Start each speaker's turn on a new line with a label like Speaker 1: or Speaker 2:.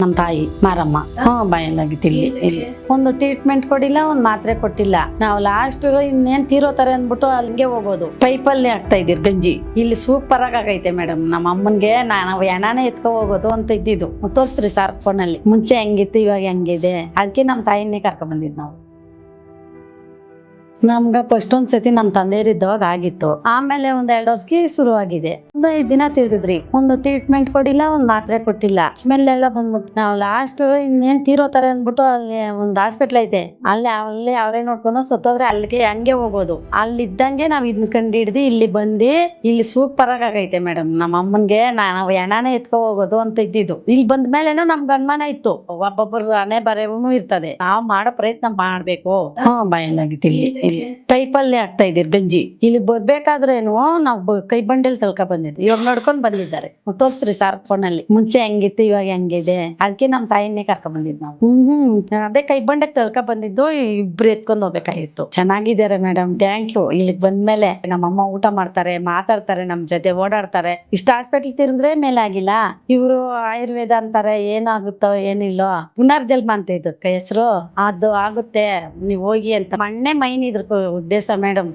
Speaker 1: ನಮ್ಮ ತಾಯಿ ಮಾರಮ್ಮ ಬಾಯಲ್ಲಾಗಿತ್ತಿಲ್ಲಿ ಇಲ್ಲಿ ಒಂದು ಟ್ರೀಟ್ಮೆಂಟ್ ಕೊಡಿಲ್ಲ, ಒಂದು ಮಾತ್ರೆ ಕೊಟ್ಟಿಲ್ಲ. ನಾವು ಲಾಸ್ಟ್ ಇನ್ನೇನ್ ತೀರೋತಾರೆ ಅಂದ್ಬಿಟ್ಟು ಅಲ್ಲಿಗೆ ಹೋಗೋದು. ಪೈಪಲ್ಲಿ ಆಗ್ತಾ ಇದ್ದೀರಿ ಗಂಜಿ. ಇಲ್ಲಿ ಸೂಪರ್ ಆಗೈತೆ ಮೇಡಮ್. ನಮ್ಮ ಅಮ್ಮನ್ಗೆ ನಾವು ಎಣ್ಣಾನೇ ಎತ್ಕೊ ಹೋಗೋದು ಅಂತ ಇದ್ದಿದ್ದು. ತೋರಿಸ್ರಿ ಸರ್ ಫೋನಲ್ಲಿ. ಮುಂಚೆ ಹೆಂಗಿತ್ತು ಇವಾಗ ಹೆಂಗಿದೆ, ಅದಕ್ಕೆ ನಮ್ಮ ತಾಯಿನೇ ಕರ್ಕೊಂಡ್ ಬಂದಿದ್ದು ನಾವು. ನಮ್ಗ ಫಸ್ಟ್ ಒಂದ್ಸತಿ ನಮ್ಮ ತಂದೆಯರಿದ್ದವಾಗ ಆಗಿತ್ತು. ಆಮೇಲೆ ಒಂದ್ 2 ವರ್ಷಕ್ಕೆ ಶುರುವಾಗಿದೆ. ಒಂದು 5 ದಿನ ತಿರುಗಿದ್ರಿ. ಒಂದು ಟ್ರೀಟ್ಮೆಂಟ್ ಕೊಡಿಲ್ಲ, ಒಂದು ಮಾತ್ರೆ ಕೊಟ್ಟಿಲ್ಲ. ಸ್ಮೆಲ್ ಎಲ್ಲ ಬಂದ್ಬಿಟ್ಟು ನಾವು ಲಾಸ್ಟ್ ಇನ್ನೇನ್ ತೀರೋತಾರೆ ಅಂದ್ಬಿಟ್ಟು ಅಲ್ಲಿ ಒಂದು ಹಾಸ್ಪಿಟ್ಲ್ ಐತೆ, ಅಲ್ಲಿ ಅವರೇ ನೋಡ್ಕೊಂಡು ಸತ್ತೋದ್ರೆ ಅಲ್ಲಿಗೆ ಹಂಗೆ ಹೋಗೋದು. ಅಲ್ಲಿದ್ದಂಗೆ ನಾವ್ ಇದನ್ನ ಕಂಡು ಹಿಡ್ದು ಇಲ್ಲಿ ಬಂದು ಇಲ್ಲಿ ಸೂಪರ್ ಆಗೈತೆ ಮೇಡಮ್. ನಮ್ಮ ಅಮ್ಮನ್ಗೆ ನಾವು ಎಣ್ಣಾನೇ ಎತ್ಕೊ ಹೋಗೋದು ಅಂತ ಇದ್ದಿದ್ದು. ಇಲ್ಲಿ ಬಂದ ಮೇಲೆನೂ ನಮ್ಗೆ ಅನುಮಾನ ಇತ್ತು, ಒಬ್ಬೊಬ್ಬರು ಹಣೆ ಬರೆವೂ ಇರ್ತದೆ, ನಾವ್ ಮಾಡೋ ಪ್ರಯತ್ನ ಮಾಡ್ಬೇಕು. ಬಾಯಲ್ಲಾಗಿತ್ತಿಲ್ಲಿ ಪೈಪಲ್ಲಿ ಆಗ್ತಾ ಇದ್ದೀರಿ ಗಂಜಿ. ಇಲ್ಲಿ ಬರ್ಬೇಕಾದ್ರೇನು ನಾವು ಕೈ ಬಂಡೆಲ್ ತಳ್ಕ ಬಂದಿದ್ವಿ. ಇವಾಗ ನೋಡ್ಕೊಂಡ್ ಬಂದಿದ್ದಾರೆ. ತೋರಿಸ್ರಿ ಸರ್ ಫೋನಲ್ಲಿ. ಮುಂಚೆ ಹೆಂಗಿತ್ತು ಇವಾಗ ಹೆಂಗಿದೆ, ಅದಕ್ಕೆ ನಮ್ಮ ತಾಯಿನೇ ಕರ್ಕೊಂಡ್ ಬಂದಿದ್ ನಾವು. ಅದೇ ಕೈ ಬಂಡೆಗೆ ತಳ್ಕ ಬಂದಿದ್ದು. ಇಬ್ರು ಎತ್ಕೊಂಡ್ ಹೋಗ್ಬೇಕಾಗಿತ್ತು. ಚೆನ್ನಾಗಿದ್ದಾರೆ ಮೇಡಮ್, ಥ್ಯಾಂಕ್ ಯು. ಇಲ್ಲಿಗೆ ಬಂದ್ಮೇಲೆ ನಮ್ಮಮ್ಮ ಊಟ ಮಾಡ್ತಾರೆ, ಮಾತಾಡ್ತಾರೆ, ನಮ್ ಜೊತೆ ಓಡಾಡ್ತಾರೆ. ಇಷ್ಟ ಹಾಸ್ಪಿಟ್ಲ್ ತಿರುಗಿದ್ರೆ ಮೇಲೆ ಆಗಿಲ್ಲ, ಇವ್ರು ಆಯುರ್ವೇದ ಅಂತಾರೆ. ಏನಾಗುತ್ತೋ ಏನಿಲ್ಲೋ, ಪುನರ್ಜನ್ಮ ಅಂತ ಇದಕ್ಕೆ ಹೆಸರು, ಅದು ಆಗುತ್ತೆ, ನೀವ್ ಹೋಗಿ ಅಂತ. ಮಣ್ಣೆ ಮೈನ್ ಇದ್ರ ಉದ್ದೇಶ ಮೇಡಮ್.